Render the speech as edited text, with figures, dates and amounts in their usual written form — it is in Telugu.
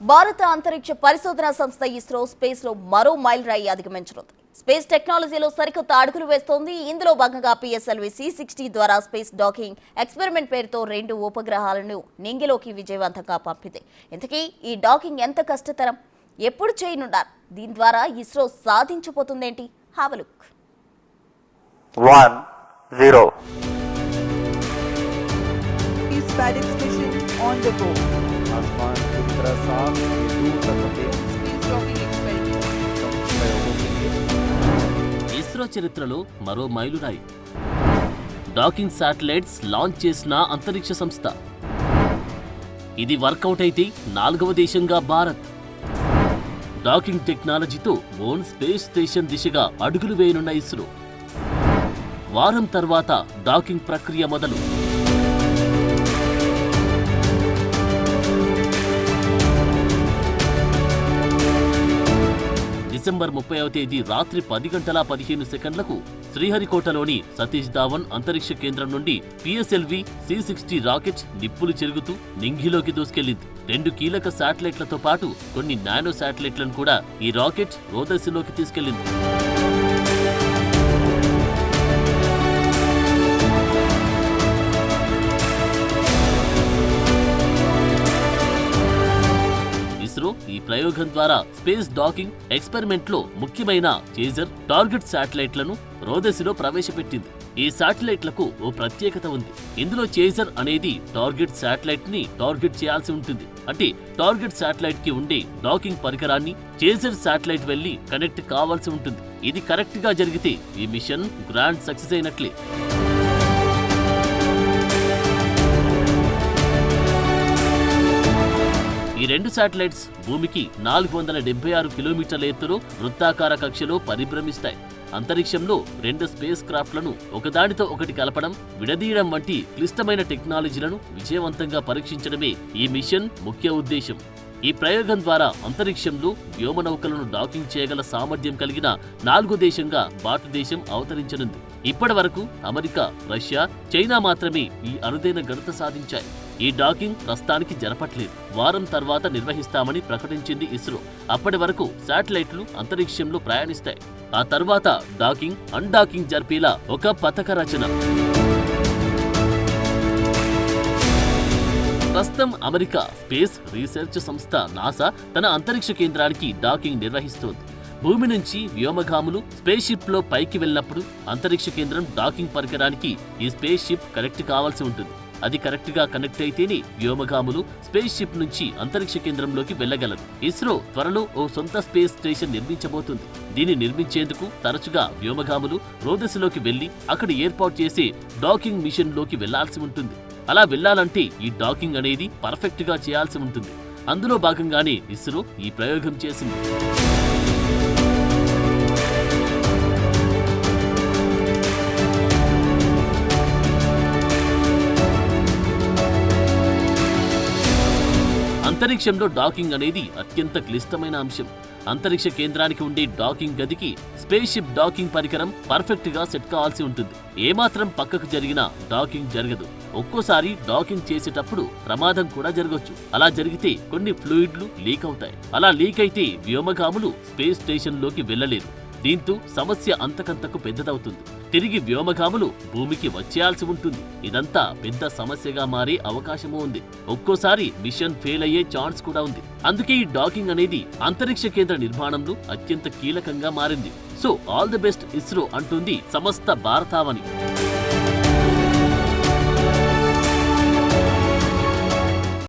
భారత అంతరిక్ష పరిశోధనా సంస్థ ఇస్రో స్పేస్ లో మరో మైలురాయి అధిగమించనుంది. స్పేస్ టెక్నాలజీలో సరికొత్త అడుగులు వేస్తోంది. ఇందులో భాగంగా PSLV C-60 ద్వారా స్పేస్ డాకింగ్ ఎక్స్పెరిమెంట్ పేరుతో 2 ఉపగ్రహాలను నింగిలోకి విజయవంతంగా పంపింది. ఇంతకీ ఈ డాకింగ్ ఎంత కష్టతరం, ఎప్పుడు చేయనున్నారు, దీని ద్వారా ఇస్రో సాధించబోతుందేంటి? Have a look. 1-0 Space mission on the go. आसमान पूरी तरह साफ, ये दूर तक अपने Space docking experiment. प्रयोगों के लिए ఇస్రో చరిత్రలో మరో మైలురాయి. డాకింగ్ శాటిలైట్స్ లాంచ్ చేసిన అంతరిక్ష సంస్థ. ఇది వర్కౌట్ అయితే 4వ దేశంగా భారత్. డాకింగ్ టెక్నాలజీతో ఓన్ స్పేస్ స్టేషన్ దిశగా అడుగులు వేయనున్న ఇస్రో. వారం తర్వాత డాకింగ్ ప్రక్రియ మొదలు. డిసెంబర్ 30వ తేదీ రాత్రి 10:15 శ్రీహరికోటలోని సతీష్ ధావన్ అంతరిక్ష కేంద్రం నుండి PSLV C-60 రాకెట్ నిప్పులు చెరుగుతూ నింగిలోకి దూసుకెళ్లింది. 2 కీలక శాటిలైట్లతో పాటు కొన్ని నానో శాటిలైట్లను కూడా ఈ రాకెట్ రోదసిలోకి తీసుకెళ్లింది. ఇస్రో ఈ ప్రయోగం ద్వారా స్పేస్ డాకింగ్ ఎక్స్పెరిమెంట్ లో ముఖ్యమైన చేజర్ టార్గెట్ శాటిలైట్లను రోదసిలో ప్రవేశపెట్టింది. ఈ శాటిలైట్లకు ఓ ప్రత్యేకత ఉంది. ఇందులో చేజర్ అనేది టార్గెట్ శాటిలైట్ ని టార్గెట్ చేయాల్సి ఉంటుంది. అంటే టార్గెట్ శాటిలైట్ కి ఉండే డాకింగ్ పరికరాన్ని చేజర్ శాటిలైట్ వెళ్లి కనెక్ట్ కావాల్సి ఉంటుంది. ఇది కరెక్ట్ గా జరిగితే ఈ మిషన్ గ్రాండ్ సక్సెస్ అయినట్లే. ఈ 2 శాటిలైట్స్ భూమికి 476 కిలోమీటర్ల ఎత్తులో వృత్తాకార కక్షలో పరిభ్రమిస్తాయి. అంతరిక్షంలో 2 స్పేస్ క్రాఫ్ట్లను ఒకదానితో ఒకటి కలపడం, విడదీయడం వంటి క్లిష్టమైన టెక్నాలజీలను విజయవంతంగా పరీక్షించడమే ఈ మిషన్ ముఖ్య ఉద్దేశం. ఈ ప్రయోగం ద్వారా అంతరిక్షంలో వ్యోమనౌకలను డాకింగ్ చేయగల సామర్థ్యం కలిగిన 4వ దేశంగా భారతదేశం అవతరించనుంది. ఇప్పటి వరకు అమెరికా, రష్యా, చైనా మాత్రమే ఈ అరుదైన ఘనత సాధించాయి. ఈ డాకింగ్ ప్రస్తుతానికి జరపట్లేదు. వారం తర్వాత నిర్వహిస్తామని ప్రకటించింది ఇస్రో. అప్పటి వరకు శాటిలైట్లు అంతరిక్షంలో ప్రయాణిస్తాయి. ఆ తర్వాత డాకింగ్, అన్డాకింగ్ జరిపేలా ఒక పథక రచన. ప్రస్తుతం అమెరికా స్పేస్ రీసెర్చ్ సంస్థ నాసా తన అంతరిక్ష కేంద్రానికి డాకింగ్ నిర్వహిస్తోంది. భూమి నుంచి వ్యోమగాములు స్పేస్ షిప్ లో పైకి వెళ్ళినప్పుడు అంతరిక్ష కేంద్రం డాకింగ్ పరికరానికి ఈ స్పేస్ షిప్ కనెక్ట్ కావాల్సి ఉంటుంది. అది కరెక్ట్ గా కనెక్ట్ అయితేనే వ్యోమగాములు స్పేస్ షిప్ నుంచి అంతరిక్ష కేంద్రంలోకి వెళ్లగలరు. ఇస్రో త్వరలో ఓ సొంత స్పేస్ స్టేషన్ నిర్మించబోతుంది. దీన్ని నిర్మించేందుకు తరచుగా వ్యోమగాములు రోదసిలోకి వెళ్లి అక్కడ ఏర్పాటు చేసే డాకింగ్ మిషన్ లోకి వెళ్లాల్సి ఉంటుంది. అలా వెళ్లాలంటే ఈ డాకింగ్ అనేది పర్ఫెక్ట్ గా చేయాల్సి ఉంటుంది. అందులో భాగంగానే ఇస్రో ఈ ప్రయోగం చేసింది. అంతరిక్షంలో డాకింగ్ అనేది అత్యంత క్లిష్టమైన అంశం. అంతరిక్ష కేంద్రానికి ఉండే డాకింగ్ గదికి స్పేస్ షిప్ డాకింగ్ పరికరం పర్ఫెక్ట్ గా సెట్ కావాల్సి ఉంటుంది. ఏమాత్రం పక్కకు జరిగినా డాకింగ్ జరగదు. ఒక్కోసారి డాకింగ్ చేసేటప్పుడు ప్రమాదం కూడా జరగొచ్చు. అలా జరిగితే కొన్ని ఫ్లూయిడ్లు లీక్ అవుతాయి. అలా లీక్ అయితే వ్యోమగాములు స్పేస్ స్టేషన్ లోకి వెళ్లలేరు. దీంతో సమస్య అంతకంతకు పెద్దదవుతుంది. తిరిగి వ్యోమగాములు భూమికి వచ్చేయాల్సి ఉంటుంది. ఇదంతా పెద్ద సమస్యగా మారే అవకాశమూ ఉంది. ఒక్కోసారి మిషన్ ఫెయిల్ అయ్యే ఛాన్స్ కూడా ఉంది. అందుకే ఈ డాకింగ్ అనేది అంతరిక్ష కేంద్ర నిర్మాణంలో అత్యంత కీలకంగా మారింది. So all the best ISRO అంటుంది సమస్త భారతావని.